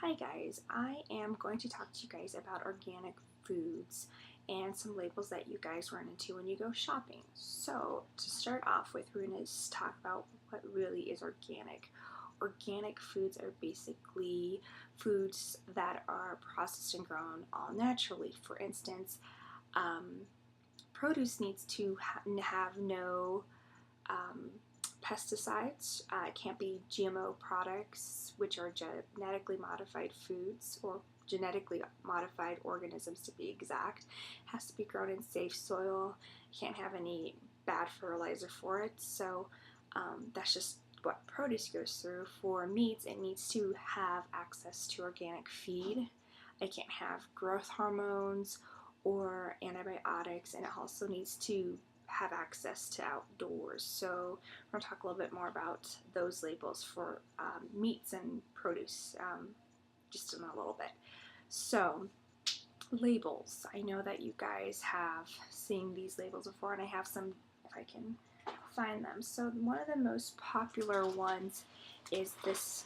Hi guys, I am going to talk to you guys about organic foods and some labels that you guys run into when you go shopping. So to start off with, we're going to talk about what really is organic. Organic foods are basically foods that are processed and grown all naturally. For instance, produce needs to have no um, pesticides. It can't be GMO products, which are genetically modified foods or genetically modified organisms to be exact. It has to be grown in safe soil. Can't have any bad fertilizer for it. So that's just what produce goes through. For meats, it needs to have access to organic feed. It can't have growth hormones or antibiotics, and it also needs to have access to outdoors. So we're going to talk a little bit more about those labels for meats and produce just in a little bit. So labels, I know that you guys have seen these labels before, and I have some if I can find them. So one of the most popular ones is this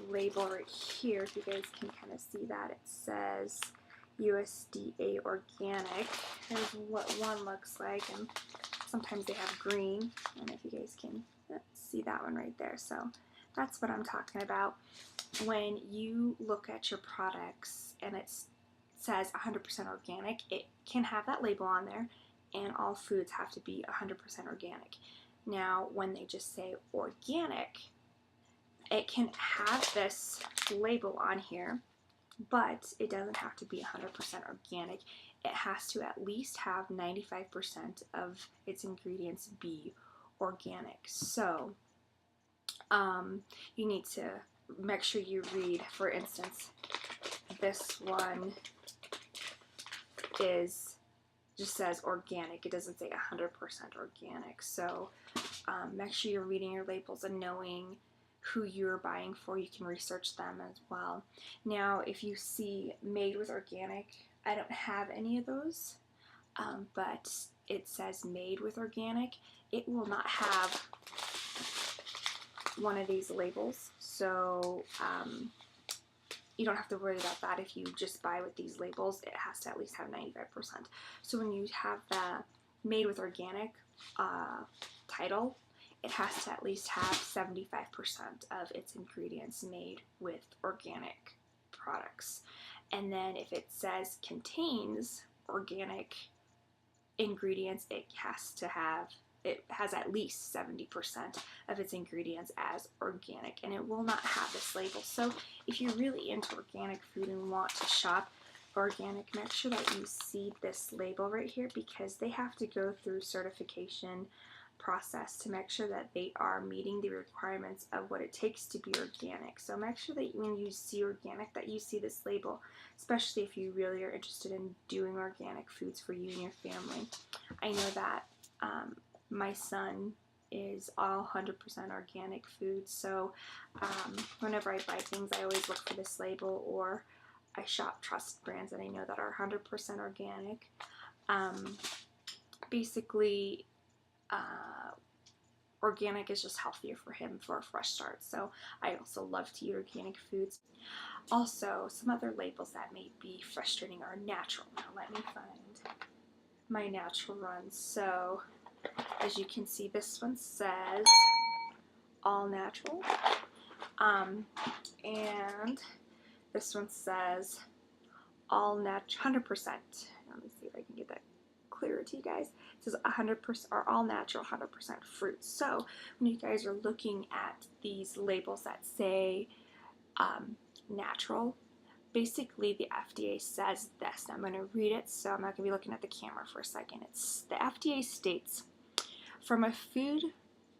label right here. If you guys can kind of see that, it says USDA organic. Here's what one looks like, and sometimes they have green, and if you guys can see that one right there. So that's what I'm talking about. When you look at your products and it says 100% organic, it can have that label on there, and all foods have to be 100% organic. Now, when they just say organic, it can have this label on here, but it doesn't have to be 100% organic. It has to at least have 95% of its ingredients be organic. So you need to make sure you read, for instance, this one just says organic. It doesn't say 100% organic. So make sure you're reading your labels and knowing who you're buying for. You can research them as well. Now, if you see made with organic, I don't have any of those, but it says made with organic. It will not have one of these labels, so you don't have to worry about that. If you just buy with these labels, it has to at least have 95%. So when you have the made with organic title, it has to at least have 75% of its ingredients made with organic products. And then if it says contains organic ingredients, it has at least 70% of its ingredients as organic, and it will not have this label. So if you're really into organic food and want to shop organic, make sure that you see this label right here, because they have to go through certification process to make sure that they are meeting the requirements of what it takes to be organic. So make sure that when you see organic, that you see this label, especially if you really are interested in doing organic foods for you and your family. I know that my son is all 100% organic food, so whenever I buy things, I always look for this label, or I shop trust brands that I know that are 100% organic. Basically, organic is just healthier for him for a fresh start. So I also love to eat organic foods. Also, some other labels that may be frustrating are natural. Now let me find my natural runs. So as you can see, this one says all natural, and this one says all 100%. Let me see if I can get that clearer to you guys. It says 100% or all natural, 100% fruit. So when you guys are looking at these labels that say natural, basically the FDA says this. Now I'm going to read it, so I'm not going to be looking at the camera for a second. The FDA states, from a food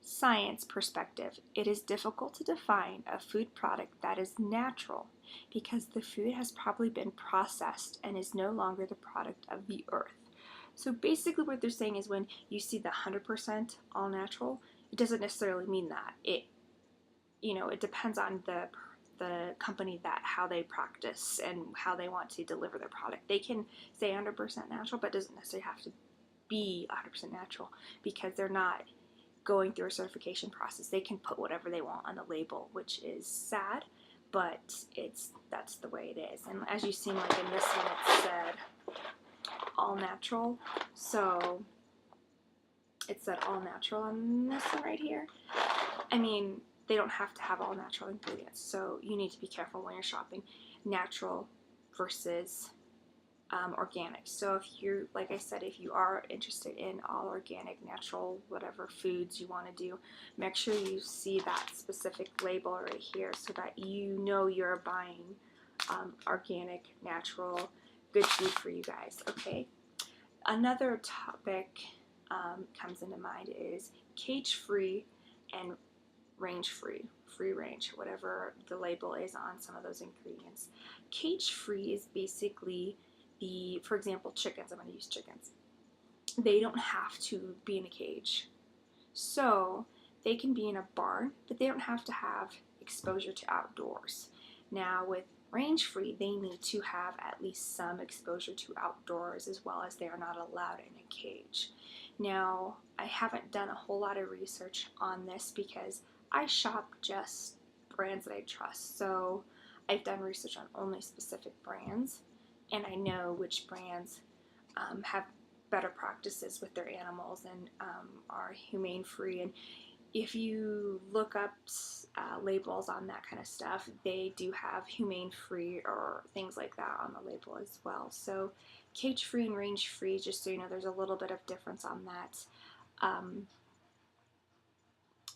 science perspective, it is difficult to define a food product that is natural because the food has probably been processed and is no longer the product of the earth. So basically what they're saying is when you see the 100% all natural, it doesn't necessarily mean that. It depends on the company, that how they practice and how they want to deliver their product. They can say 100% natural, but it doesn't necessarily have to be 100% natural because they're not going through a certification process. They can put whatever they want on the label, which is sad, but that's the way it is. And as you see, like in this one, it said all natural, so it said all natural on this one right here. I mean, they don't have to have all natural ingredients, so you need to be careful when you're shopping natural versus organic. So if you're, like I said, if you are interested in all organic, natural, whatever foods you want to do, make sure you see that specific label right here so that you know you're buying organic, natural, good food for you guys, okay? Another topic comes into mind is cage-free and range-free, free range, whatever the label is on some of those ingredients. Cage-free is basically for example, chickens. I'm going to use chickens. They don't have to be in a cage. So they can be in a barn, but they don't have to have exposure to outdoors. Now with range-free, they need to have at least some exposure to outdoors, as well as they are not allowed in a cage. Now, I haven't done a whole lot of research on this because I shop just brands that I trust. So I've done research on only specific brands, and I know which brands have better practices with their animals and are humane-free. And if you look up labels on that kind of stuff, they do have humane-free or things like that on the label as well. So cage-free and range-free, just so you know, there's a little bit of difference on that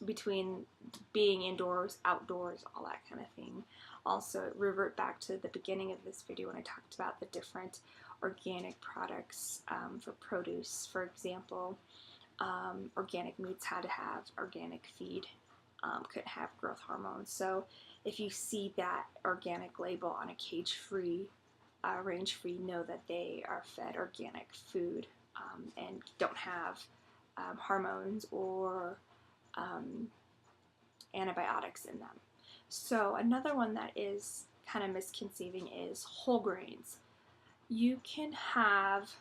between being indoors, outdoors, all that kind of thing. Also, revert back to the beginning of this video when I talked about the different organic products for produce. For example, organic meats had to have organic feed, couldn't have growth hormones. So if you see that organic label on a cage-free, range-free, know that they are fed organic food and don't have hormones or antibiotics in them. So another one that is kind of misconceiving is whole grains. You can have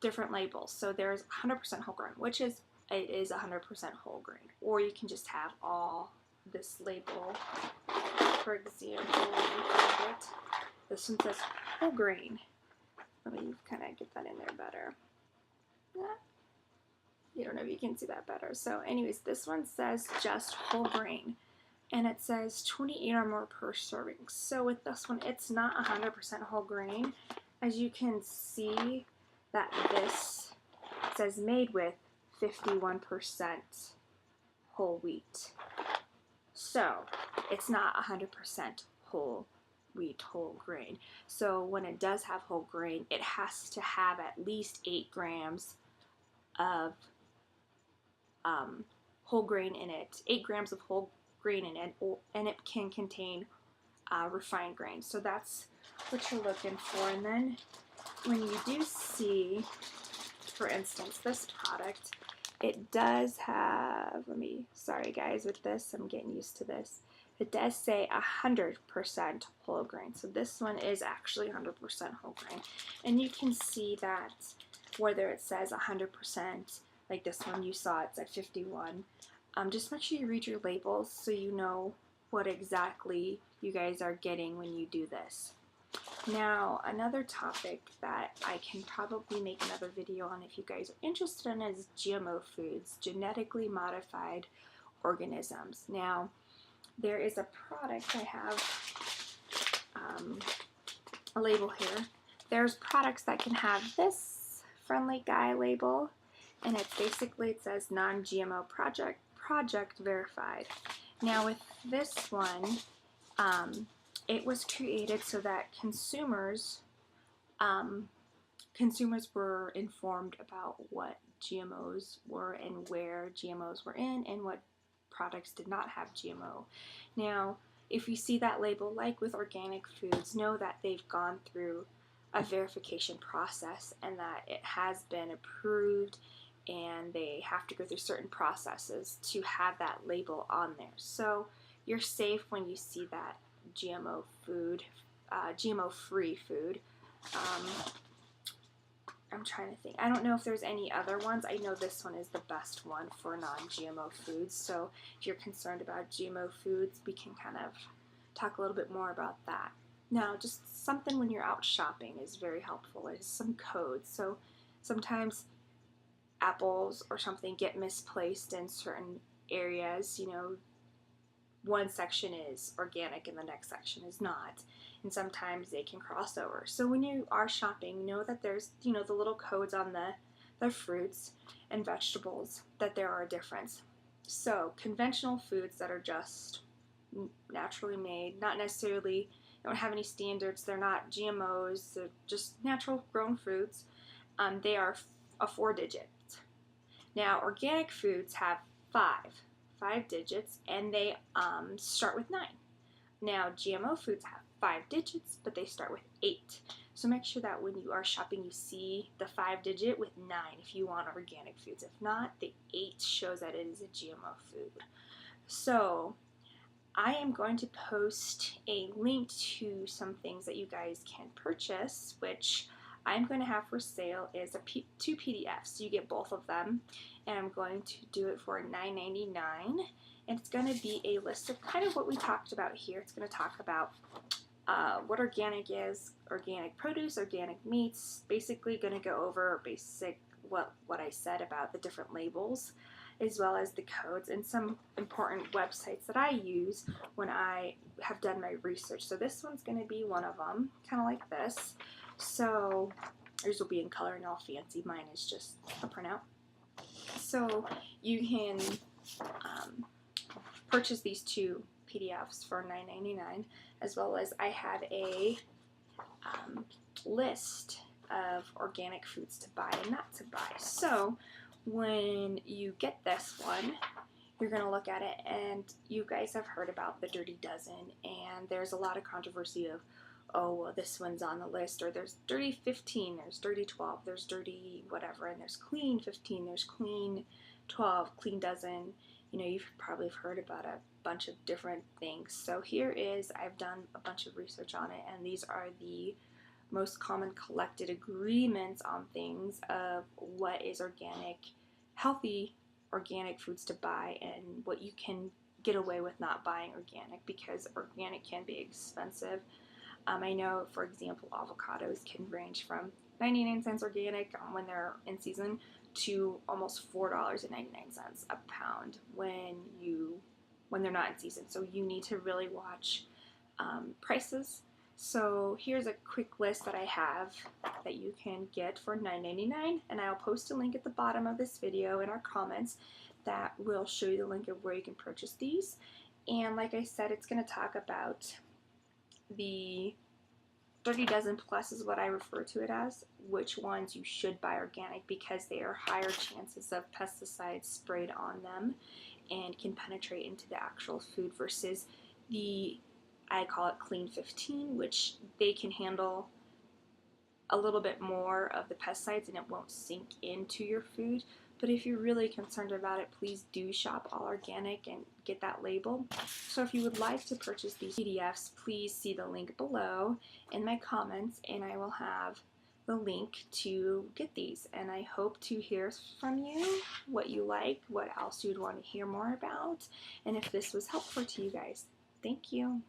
different labels. So there's 100% whole grain, which is, it is 100% whole grain. Or you can just have all this label. For example, this one says whole grain. Let me kind of get that in there better. I don't know if you can see that better. So anyways, this one says just whole grain. And it says 28 or more per serving. So with this one, it's not 100% whole grain. As you can see that this says made with 51% whole wheat. So it's not 100% whole wheat, whole grain. So when it does have whole grain, it has to have at least 8 grams of whole grain in it, 8 grams of whole grain in it, and it can contain refined grains. So that's what you're looking for. And then when you do see, for instance, this product, it does have, sorry guys with this, I'm getting used to this. It does say 100% whole grain. So this one is actually 100% whole grain. And you can see that whether it says 100%, like this one you saw, it's at 51. Just make sure you read your labels so you know what exactly you guys are getting when you do this. Now, another topic that I can probably make another video on if you guys are interested in is GMO foods, genetically modified organisms. Now, there is a product, I have a label here. There's products that can have this friendly guy label, and it's basically, it says non-GMO project verified. Now with this one, it was created so that consumers were informed about what GMOs were and where GMOs were in and what products did not have GMO. Now, if you see that label, like with organic foods, know that they've gone through a verification process and that it has been approved, and they have to go through certain processes to have that label on there. So you're safe when you see that GMO food, GMO-free food. I'm trying to think. I don't know if there's any other ones. I know this one is the best one for non-GMO foods. So if you're concerned about GMO foods, we can kind of talk a little bit more about that. Now, just something when you're out shopping is very helpful is some codes. So sometimes apples or something get misplaced in certain areas. You know, one section is organic and the next section is not, and sometimes they can cross over. So when you are shopping, know that there's, you know, the little codes on the fruits and vegetables, that there are a difference. So conventional foods that are just naturally made, not necessarily, don't have any standards, they're not GMOs, they're just natural grown fruits, they are a 4-digit. Now organic foods have five digits, and they start with 9. Now GMO foods have 5 digits, but they start with 8. So make sure that when you are shopping, you see the 5-digit with 9 if you want organic foods. If not, the 8 shows that it is a GMO food. So I am going to post a link to some things that you guys can purchase, which I'm going to have for sale is 2 PDFs. You get both of them, and I'm going to do it for $9.99. And it's going to be a list of kind of what we talked about here. It's going to talk about what organic is, organic produce, organic meats. Basically, going to go over what I said about the different labels, as well as the codes and some important websites that I use when I have done my research. So this one's going to be one of them, kind of like this. So yours will be in color and all fancy. Mine is just a printout. So you can purchase these 2 PDFs for $9.99, as well as I have a list of organic foods to buy and not to buy. So when you get this one, you're going to look at it, and you guys have heard about the Dirty Dozen, and there's a lot of controversy of, oh, well, this one's on the list, or there's Dirty 15, there's Dirty 12, there's Dirty whatever, and there's Clean 15, there's Clean 12, Clean Dozen. You know, you've probably heard about a bunch of different things. So here is, I've done a bunch of research on it, and these are the most common collected agreements on things of what is organic, healthy organic foods to buy, and what you can get away with not buying organic, because organic can be expensive. I know, for example, avocados can range from 99 cents organic when they're in season to almost $4.99 a pound when they're not in season. So you need to really watch prices. So here's a quick list that I have that you can get for $9.99, and I'll post a link at the bottom of this video in our comments that will show you the link of where you can purchase these. And like I said, it's going to talk about the 30 dozen plus is what I refer to it as, which ones you should buy organic, because they are higher chances of pesticides sprayed on them and can penetrate into the actual food, versus I call it Clean 15, which they can handle a little bit more of the pesticides and it won't sink into your food. But if you're really concerned about it, please do shop all organic and get that label. So if you would like to purchase these PDFs, please see the link below in my comments, and I will have the link to get these. And I hope to hear from you what you like, what else you'd want to hear more about, and if this was helpful to you guys. Thank you.